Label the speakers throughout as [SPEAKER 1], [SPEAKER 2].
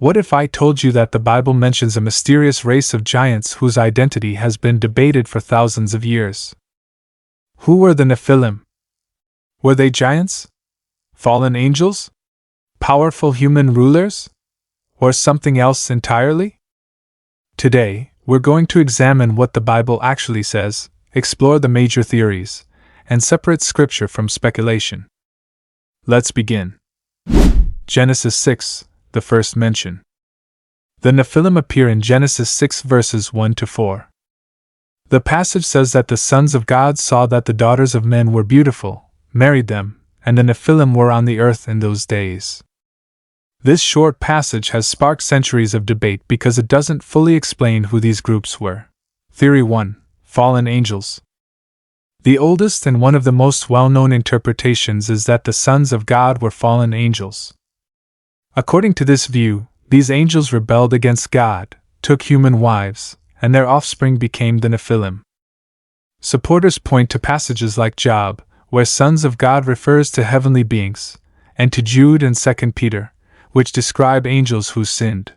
[SPEAKER 1] What if I told you that the Bible mentions a mysterious race of giants whose identity has been debated for thousands of years? Who were the Nephilim? Were they giants? Fallen angels? Powerful human rulers? Or something else entirely? Today, we're going to examine what the Bible actually says, explore the major theories, and separate scripture from speculation. Let's begin. Genesis 6, the first mention. The Nephilim appear in Genesis 6 verses 1 to 4. The passage says that the sons of God saw that the daughters of men were beautiful, married them, and the Nephilim were on the earth in those days. This short passage has sparked centuries of debate because it doesn't fully explain who these groups were. Theory 1. Fallen angels. The oldest and one of the most well-known interpretations is that the sons of God were fallen angels. According to this view, these angels rebelled against God, took human wives, and their offspring became the Nephilim. Supporters point to passages like Job, where sons of God refers to heavenly beings, and to Jude and 2 Peter, which describe angels who sinned.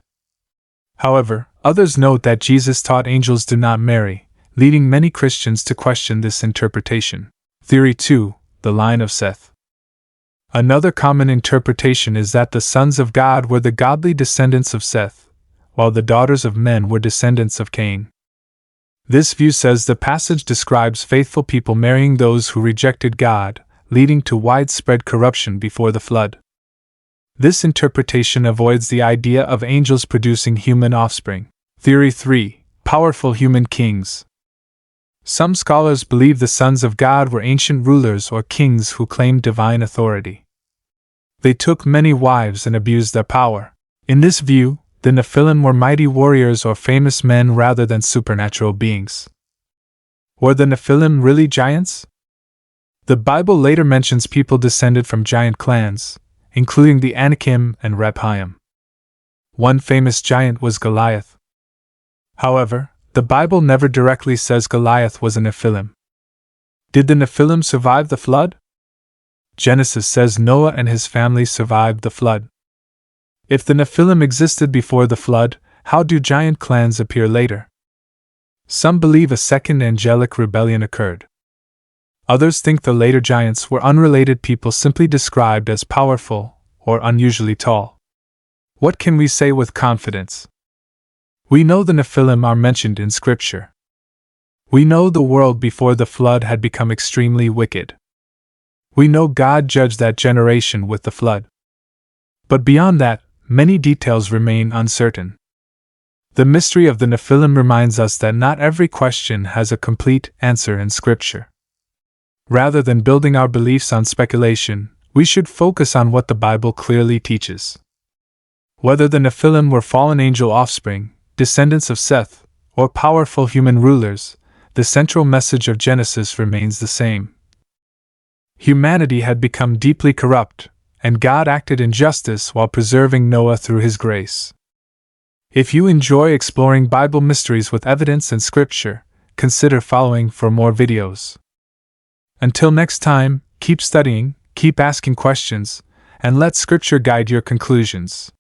[SPEAKER 1] However, others note that Jesus taught angels do not marry, leading many Christians to question this interpretation. Theory 2. The line of Seth. Another common interpretation is that the sons of God were the godly descendants of Seth, while the daughters of men were descendants of Cain. This view says the passage describes faithful people marrying those who rejected God, leading to widespread corruption before the flood. This interpretation avoids the idea of angels producing human offspring. Theory 3. Powerful human kings. Some scholars believe the sons of God were ancient rulers or kings who claimed divine authority. They took many wives and abused their power. In this view, the Nephilim were mighty warriors or famous men rather than supernatural beings. Were the Nephilim really giants? The Bible later mentions people descended from giant clans, including the Anakim and Rephaim. One famous giant was Goliath. However, the Bible never directly says Goliath was a Nephilim. Did the Nephilim survive the flood? Genesis says Noah and his family survived the flood. If the Nephilim existed before the flood, how do giant clans appear later? Some believe a second angelic rebellion occurred. Others think the later giants were unrelated people simply described as powerful or unusually tall. What can we say with confidence? We know the Nephilim are mentioned in Scripture. We know the world before the flood had become extremely wicked. We know God judged that generation with the flood. But beyond that, many details remain uncertain. The mystery of the Nephilim reminds us that not every question has a complete answer in Scripture. Rather than building our beliefs on speculation, we should focus on what the Bible clearly teaches. Whether the Nephilim were fallen angel offspring, descendants of Seth, or powerful human rulers, the central message of Genesis remains the same. Humanity had become deeply corrupt, and God acted in justice while preserving Noah through His grace. If you enjoy exploring Bible mysteries with evidence and Scripture, consider following for more videos. Until next time, keep studying, keep asking questions, and let Scripture guide your conclusions.